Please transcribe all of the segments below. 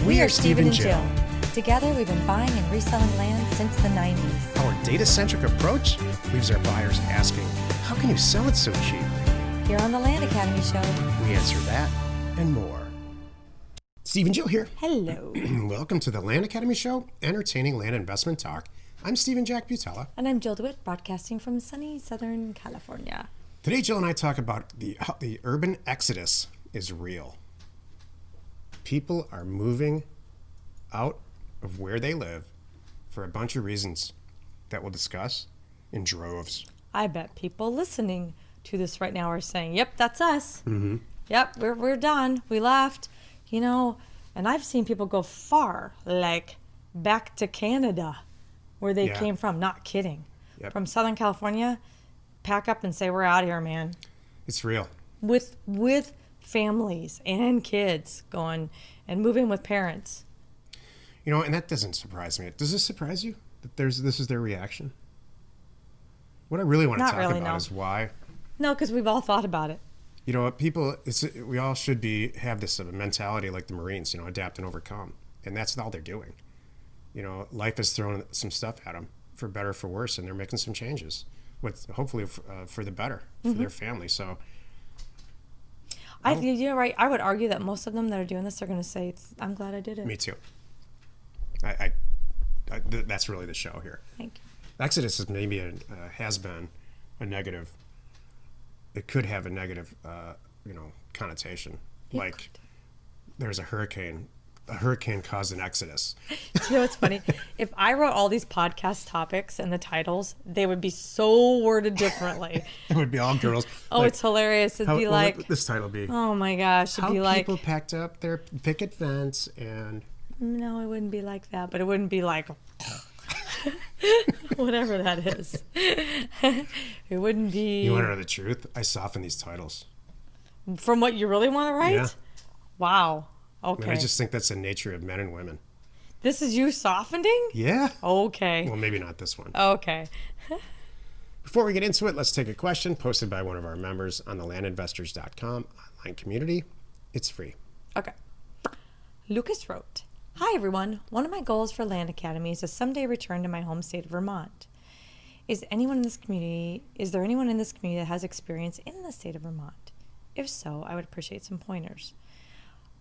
We are Steven and Jill. Together, we've been buying and reselling land since the 90s. Our data-centric approach leaves our buyers asking, how can you sell it so cheap? Here on the Land Academy Show. We answer that and more. Steve and Jill here. Hello. Welcome to the Land Academy Show, entertaining land investment talk. I'm Steven Jack Butala. And I'm Jill DeWit, broadcasting from sunny Southern California. Today, Jill and I talk about how the urban exodus is real. People are moving out of where they live for a bunch of reasons that we'll discuss in droves. I bet people listening to this right now are saying, yep, that's us. Mm-hmm. Yep, we're done. We left. You know, and I've seen people go far, like back to Canada, where they came from. Not kidding. Yep. From Southern California, pack up and say, we're out of here, man. It's real. With families and kids going and moving with parents. You know, and that doesn't surprise me. Does this surprise you that this is their reaction? What I really want to talk about is why. No, because we've all thought about it. You know what, we all should have this mentality like the Marines, you know, adapt and overcome. And that's all they're doing. You know, life has thrown some stuff at them, for better or for worse, and they're making some changes, hopefully for the better, for their family. So, you're right. I would argue that most of them that are doing this are going to say, I'm glad I did it. Me too. That's really the show here. Thank you. Exodus is maybe has been a negative. It could have a negative, connotation. Like there's a hurricane. A hurricane caused an exodus. You know what's funny? If I wrote all these podcast topics and the titles, they would be so worded differently. It would be all girls. Oh, like, it's hilarious. It'd be like this title be. Oh my gosh! It'd be like people packed up their picket fence and. No, it wouldn't be like that. But it wouldn't be like. Whatever that is. It wouldn't be. You want to know the truth? I soften these titles. From what you really want to write? Yeah. Wow. Okay. I mean, I just think that's the nature of men and women. This is you softening? Yeah. Okay. Well, maybe not this one. Okay. Before we get into it, let's take a question posted by one of our members on the landinvestors.com online community. It's free. Okay. Lucas wrote, "Hi everyone. One of my goals for Land Academy is to someday return to my home state of Vermont. Is there anyone in this community that has experience in the state of Vermont? If so, I would appreciate some pointers.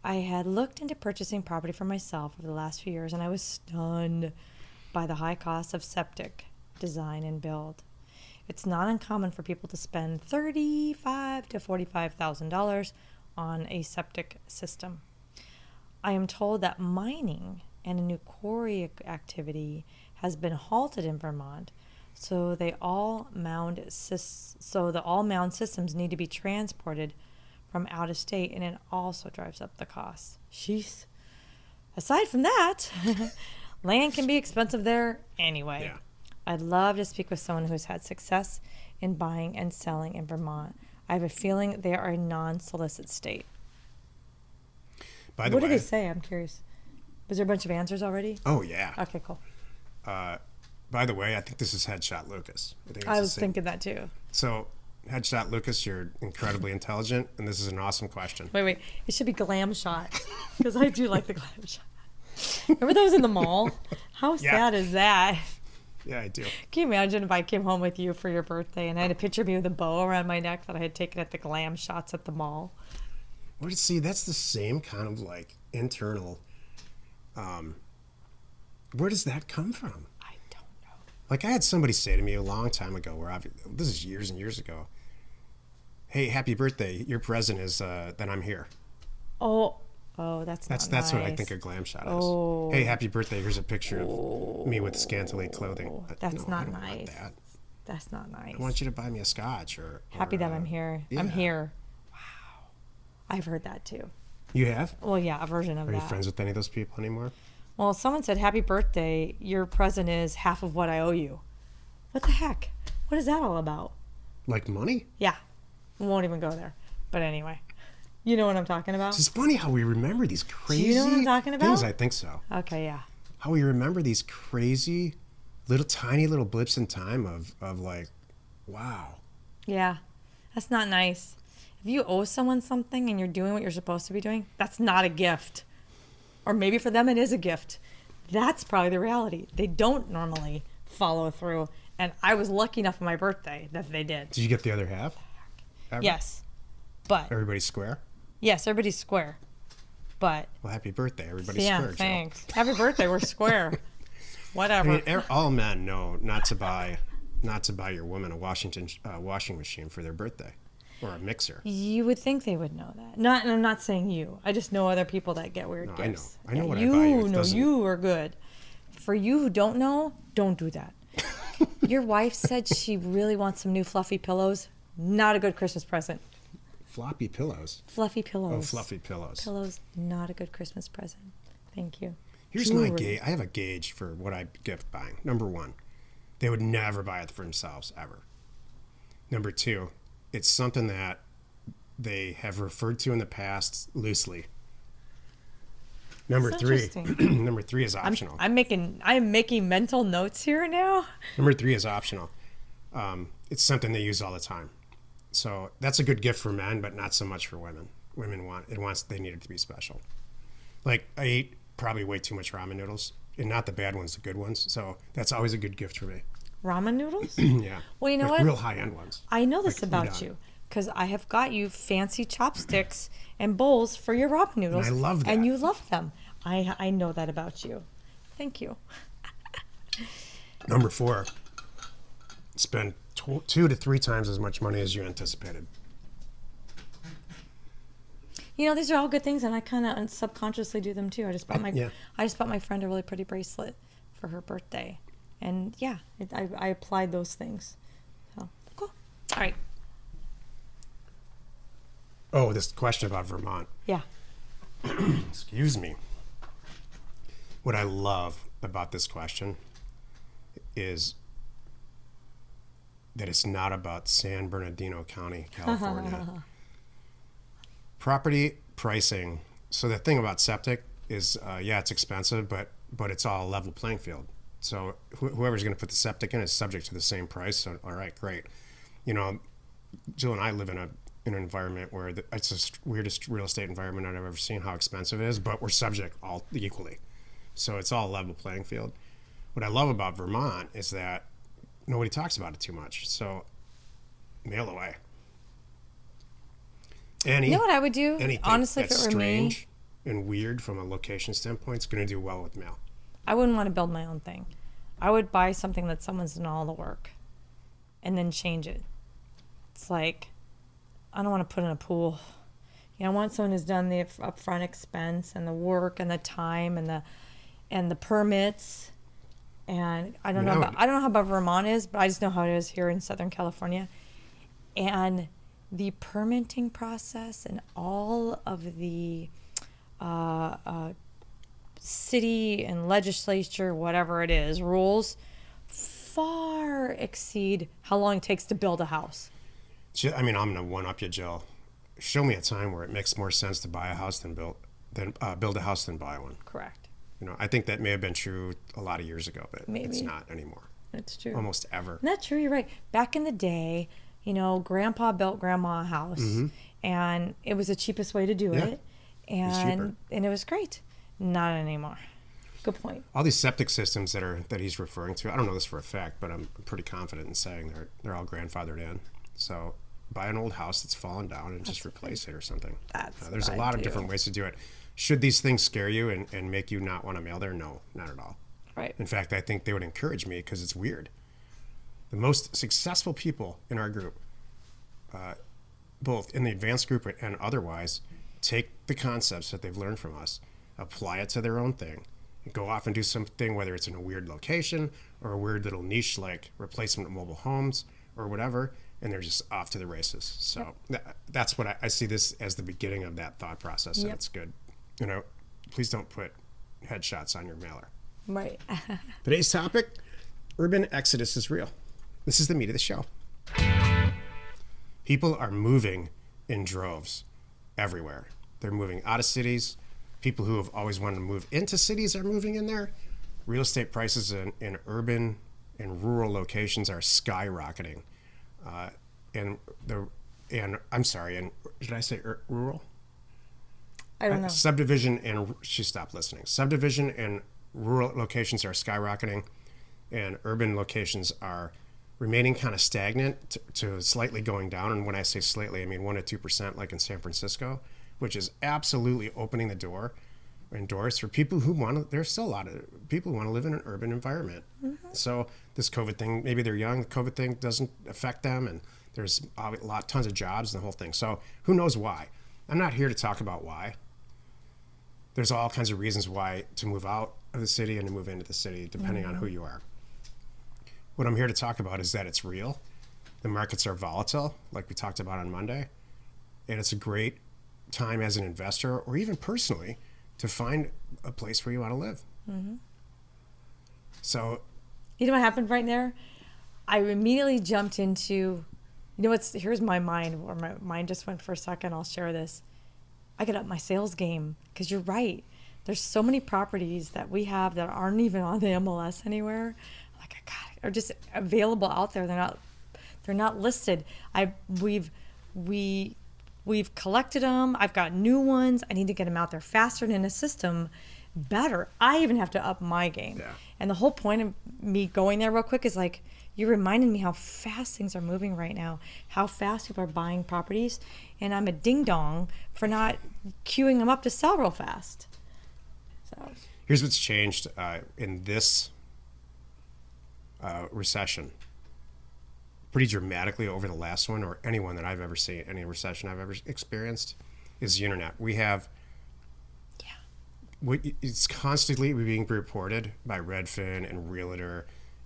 I had looked into purchasing property for myself over the last few years, and I was stunned by the high cost of septic design and build. It's not uncommon for people to spend $35,000 to $45,000 on a septic system. I am told that mining and a new quarry activity has been halted in Vermont, so the all mound systems need to be transported from out of state, and it also drives up the cost. Jeez. Aside from that, land can be expensive there anyway. Yeah. I'd love to speak with someone who has had success in buying and selling in Vermont. I have a feeling they are a non-solicit state." By the way, what did they say? I'm curious. Was there a bunch of answers already? Oh, yeah. Okay, cool. By the way, I think this is Headshot Lucas. I was thinking that too. So, Headshot Lucas, you're incredibly intelligent, and this is an awesome question. Wait. It should be Glam Shot, because I do like the Glam Shot. Remember those in the mall? How sad is that? Yeah, I do. Can you imagine if I came home with you for your birthday and I had a picture of me with a bow around my neck that I had taken at the Glam Shots at the mall? Well, see, that's the same kind of like internal. Where does that come from? I don't know. Like I had somebody say to me a long time ago, this is years and years ago. Hey, happy birthday! Your present is that I'm here. Oh, that's not that's nice. what I think a Glam Shot is. Hey, happy birthday! Here's a picture of me with scantily clothing. That's not nice. That's not nice. I want you to buy me a scotch or happy that I'm here. Yeah. I'm here. I've heard that too. You have? Well, yeah, a version of that. Are you friends with any of those people anymore? Well, someone said, happy birthday. Your present is half of what I owe you. What the heck? What is that all about? Like money? Yeah. We won't even go there. But anyway, you know what I'm talking about? It's funny how we remember these crazy Do you know what I'm talking about? things. I think so. Okay, yeah. How we remember these crazy tiny little blips in time of like, wow. Yeah. That's not nice. If you owe someone something and you're doing what you're supposed to be doing, that's not a gift. Or maybe for them it is a gift. That's probably the reality. They don't normally follow through. And I was lucky enough on my birthday that they did. Did you get the other half? Ever? Yes. But Everybody's square? yes, everybody's square. But Well, happy birthday. Everybody's yeah, square, Jill. thanks. Happy birthday, we're square. Whatever. I mean, all men know not to buy your woman a washing machine for their birthday or a mixer. You would think they would know that. Not, and I'm not saying you. I just know other people that get weird No, gifts. I know what you I buy you. It know doesn't- you are good. For you who don't know, don't do that. Your wife said she really wants some new fluffy pillows. Not a good Christmas present. Floppy pillows. Fluffy pillows. Oh, fluffy pillows. Pillows, not a good Christmas present. Thank you. Here's my Jewelry. gauge. I have a gauge for what I gift buying. Number one, they would never buy it for themselves, ever. Number two, it's something that they have referred to in the past loosely. Number That's three, interesting. number three is optional. I'm making mental notes here now. Number three is optional. It's something they use all the time. So that's a good gift for men, but not so much for women. Women they need it to be special. Like I eat probably way too much ramen noodles, and not the bad ones, the good ones. So that's always a good gift for me. Ramen noodles? Yeah. Well, you know like what? Real high end ones. I know this Like about udon. you because I have got you fancy chopsticks and bowls for your ramen noodles. And I love that. And you love them. I know that about you. Thank you. Number four, spend 2 to 3 times as much money as you anticipated. You know, these are all good things, and I kind of subconsciously do them too. I just bought my friend a really pretty bracelet for her birthday, and yeah, I applied those things. So cool. All right. Oh, this question about Vermont. Yeah. Excuse me. What I love about this question is that it's not about San Bernardino County, California. Property pricing. So the thing about septic is, it's expensive, but it's all a level playing field. So whoever's going to put the septic in is subject to the same price. So, all right, great. You know, Jill and I live in an environment where it's the weirdest real estate environment I've ever seen, how expensive it is, but we're subject all equally. So it's all a level playing field. What I love about Vermont is that nobody talks about it too much. So mail away. You know what I would do? Anything Honestly, if that's it were me, strange and weird from a location standpoint, it's going to do well with mail. I wouldn't want to build my own thing. I would buy something that someone's done all the work and then change it. It's like, I don't want to put in a pool. You know, I want someone who's done the upfront expense and the work and the time and the permits. And I don't know how about Vermont is, but I just know how it is here in Southern California. And the permitting process and all of the city and legislature, whatever it is, rules far exceed how long it takes to build a house. I mean, I'm going to one-up you, Jill. Show me a time where it makes more sense to buy a house than build a house than buy one. Correct. You know, I think that may have been true a lot of years ago, but Maybe. it's not anymore. That's true. Almost ever. That's true. You're right. Back in the day, you know, Grandpa built Grandma a house, and it was the cheapest way to do it, and it was great. Not anymore. Good point. All these septic systems that he's referring to, I don't know this for a fact, but I'm pretty confident in saying they're all grandfathered in. So buy an old house that's fallen down and just replace it or something. There's a lot of different ways to do it. Should these things scare you and make you not want to mail there? No, not at all. Right. In fact, I think they would encourage me because it's weird. The most successful people in our group, both in the advanced group and otherwise, take the concepts that they've learned from us, apply it to their own thing, and go off and do something, whether it's in a weird location or a weird little niche like replacement of mobile homes or whatever, and they're just off to the races. So that's what I see this as the beginning of that thought process, and it's good. You know, please don't put headshots on your mailer. Right. Today's topic, urban exodus is real. This is the meat of the show. People are moving in droves everywhere. They're moving out of cities. People who have always wanted to move into cities are moving in there. Real estate prices in urban and rural locations are skyrocketing. And did I say rural? I don't know. Subdivision and she stopped listening. Subdivision and rural locations are skyrocketing, and urban locations are remaining kind of stagnant to slightly going down. And when I say slightly, I mean 1 to 2%, like in San Francisco, which is absolutely opening the door and doors for people who want to. There's still a lot of people who want to live in an urban environment. Mm-hmm. So this COVID thing, maybe they're young, the COVID thing doesn't affect them, and there's tons of jobs and the whole thing. So who knows why? I'm not here to talk about why. There's all kinds of reasons why to move out of the city and to move into the city, depending on who you are. What I'm here to talk about is that it's real. The markets are volatile, like we talked about on Monday. And it's a great time as an investor or even personally to find a place where you want to live. Mm-hmm. So, you know what happened right there? I immediately jumped into, here's my mind, or my mind just went for a second. I'll share this. I got up my sales game because you're right. There's so many properties that we have that aren't even on the MLS anywhere. Like, God, are just available out there. They're not listed. We've collected them. I've got new ones. I need to get them out there faster and in a system better. I even have to up my game. Yeah. And the whole point of me going there real quick is like, you reminded me how fast things are moving right now, how fast people are buying properties, and I'm a ding-dong for not queuing them up to sell real fast. So here's what's changed in this recession pretty dramatically over the last one, or any one that I've ever seen, any recession I've ever experienced, is the internet. We have, it's constantly being reported by Redfin and Realtor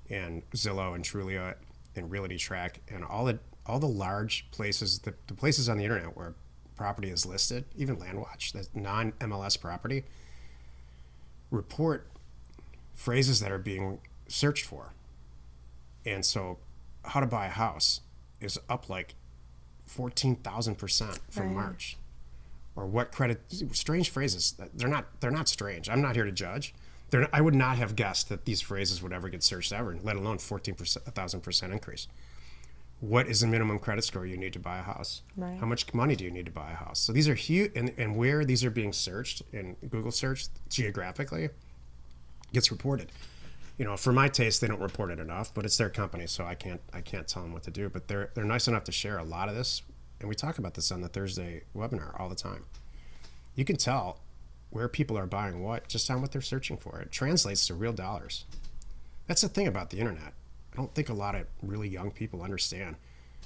and Zillow and Trulia and Realty Track and all the large places, the places on the internet where property is listed, even LandWatch, that's non-MLS property, report phrases that are being searched for. And so how to buy a house is up like 14,000% from March. Or what credit, strange phrases. They're not strange. I'm not here to judge. I would not have guessed that these phrases would ever get searched ever, let alone 1,000% increase. What is the minimum credit score you need to buy a house? Right. How much money do you need to buy a house? So these are huge, and where these are being searched in Google search geographically gets reported. For my taste, they don't report it enough, but it's their company, so I can't tell them what to do. But they're nice enough to share a lot of this, and we talk about this on the Thursday webinar all the time. You can tell where people are buying what just on what they're searching for. It translates to real dollars. That's the thing about the internet. I don't think a lot of really young people understand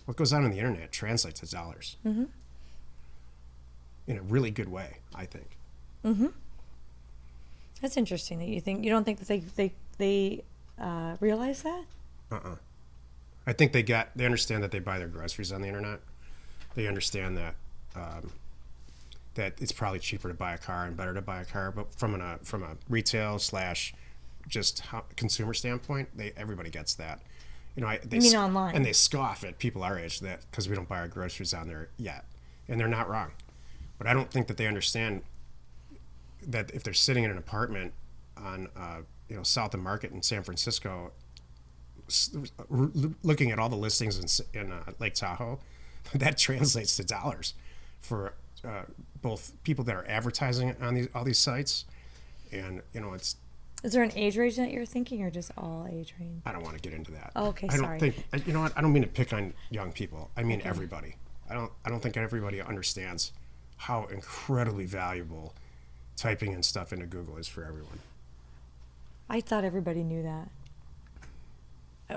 what goes on the internet translates to dollars. Mm-hmm. In a really good way, I think. Mm-hmm. That's interesting that you don't think that they realize that? I think they understand that they buy their groceries on the internet. They understand that that it's probably cheaper to buy a car and better to buy a car, but from a retail / just consumer standpoint, everybody gets that. You mean online? And they scoff at people our age that because we don't buy our groceries on there yet, and they're not wrong. But I don't think that they understand that if they're sitting in an apartment on South of Market in San Francisco, looking at all the listings in Lake Tahoe, that translates to dollars for both people that are advertising on all these sites, and it's. Is there an age range that you're thinking, or just all age range? I don't want to get into that. Oh, okay, I don't sorry. think. You know what? I don't mean to pick on young people. I mean everybody. I don't think everybody understands how incredibly valuable typing in stuff into Google is for everyone. I thought everybody knew that.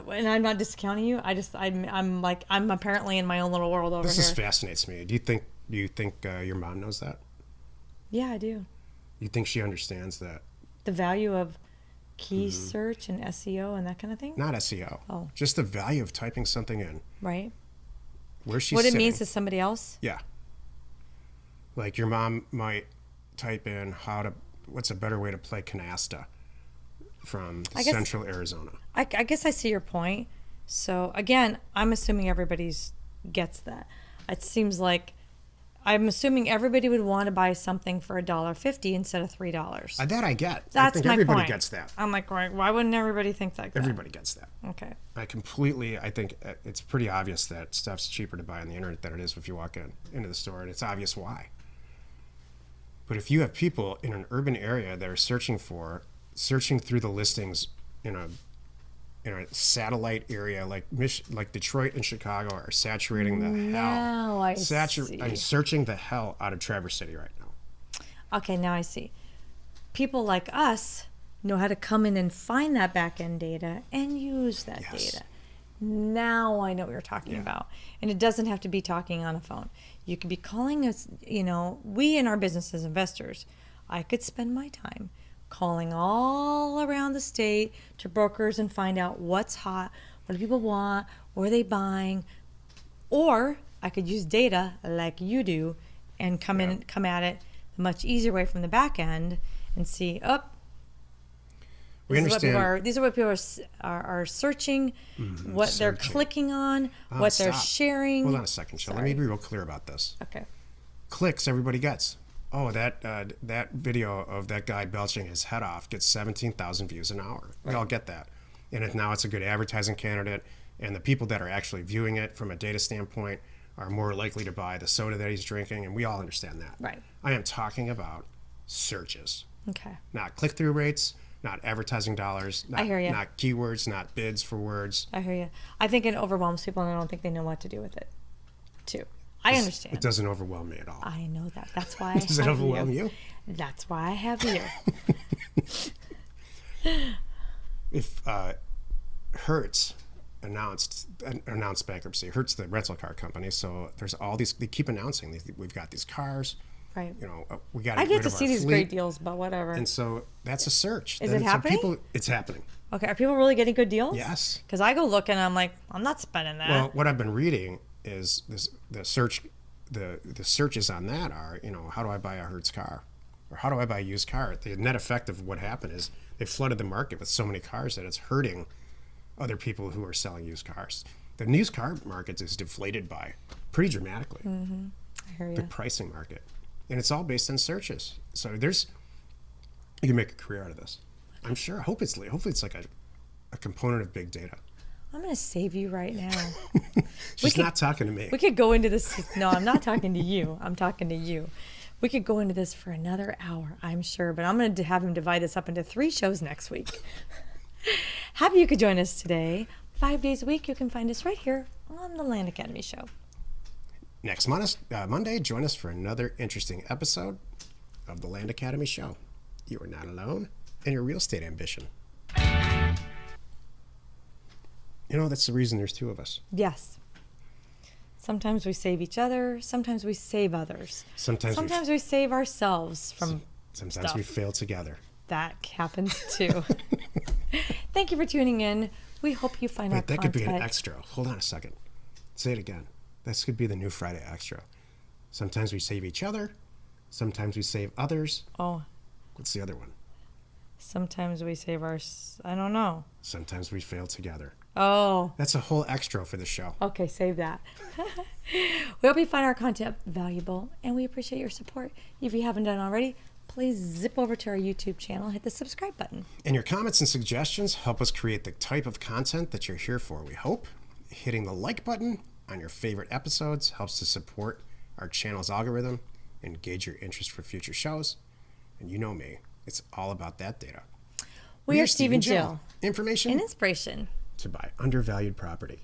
And I'm not discounting you. I'm apparently in my own little world over here. This just fascinates me. Do you think your mom knows that? Yeah, I do. You think she understands that? The value of key search and SEO and that kind of thing? Not SEO. Oh. Just the value of typing something in. Right. Where she's what sitting. It means to somebody else? Yeah. Like your mom might type in what's a better way to play canasta from central Arizona. I guess I see your point. So again, I'm assuming everybody gets that. It seems like I'm assuming everybody would want to buy something for $1.50 instead of $3. That I get. That's I think my everybody point. Gets that. I'm like, why wouldn't everybody think that? Everybody gets that. Okay. I think it's pretty obvious that stuff's cheaper to buy on the internet than it is if you walk into the store, and it's obvious why. But if you have people in an urban area that are searching through the listings in a satellite area like Detroit and Chicago are saturating the Now I see. I'm searching the hell out of Traverse City right now. Okay, now I see. People like us know how to come in and find that back end data and use that data. Now I know what you're talking about. And it doesn't have to be talking on a phone. You could be calling us, we in our business as investors, I could spend my time calling all around the state to brokers and find out what's hot, what do people want, what are they buying, or I could use data like you do and come at it a much easier way from the back end and see, we understand. These are what people are searching, what they're clicking on, what they're sharing. Hold on a second, Jill. Let me be real clear about this. Okay. Clicks, everybody gets. Oh, that video of that guy belching his head off gets 17,000 views an hour. We all get that. And if now it's a good advertising candidate, and the people that are actually viewing it from a data standpoint are more likely to buy the soda that he's drinking, and we all understand that. Right. I am talking about searches. Okay. Not click-through rates, not advertising dollars, I hear you. Not keywords, not bids for words. I hear you. I think it overwhelms people, and I don't think they know what to do with it, too. I understand. It doesn't overwhelm me at all. I know that. That's why I have you. Does it overwhelm you? That's why I have you. If Hertz announced bankruptcy, Hertz, the rental car company, so there's all these, they keep announcing, we've got these cars. Right. We got. I get to see these great deals, but whatever. And so that's a search. Is it happening? It's happening. Okay. Are people really getting good deals? Yes. Because I go look and I'm like, I'm not spending that. Well, what I've been reading is the searches on that are, how do I buy a Hertz car, or how do I buy a used car? The net effect of what happened is they flooded the market with so many cars that it's hurting other people who are selling used cars. The used car market is deflated by pretty dramatically. Mm-hmm. I hear you. The pricing market. And it's all based on searches. So you can make a career out of this. I'm sure. Hopefully it's like a component of big data. I'm going to save you right now. She's not talking to me. We could go into this. No, I'm not talking to you. I'm talking to you. We could go into this for another hour, I'm sure. But I'm going to have him divide this up into 3 shows next week. Happy you could join us today. 5 days a week, you can find us right here on the Land Academy Show. Next Monday, join us for another interesting episode of the Land Academy Show. You are not alone in your real estate ambition. That's the reason there's 2 of us. Yes. Sometimes we save each other. Sometimes we save others. Sometimes we save ourselves from Sometimes stuff. we fail together. That happens too. Thank you for tuning in. We hope you find our That content. could be an extra. Hold on a second. Say it again. This could be the new Friday extra. Sometimes we save each other. Sometimes we save others. Oh. What's the other one? Sometimes we save I don't know. Sometimes we fail together. Oh. That's a whole extra for the show. Okay, save that. We hope you find our content valuable, and we appreciate your support. If you haven't done already, please zip over to our YouTube channel and hit the subscribe button. And your comments and suggestions help us create the type of content that you're here for, we hope. Hitting the like button on your favorite episodes helps to support our channel's algorithm and gauge your interest for future shows. And you know me, it's all about that data. We are Steven Jill. Information and inspiration to buy undervalued property.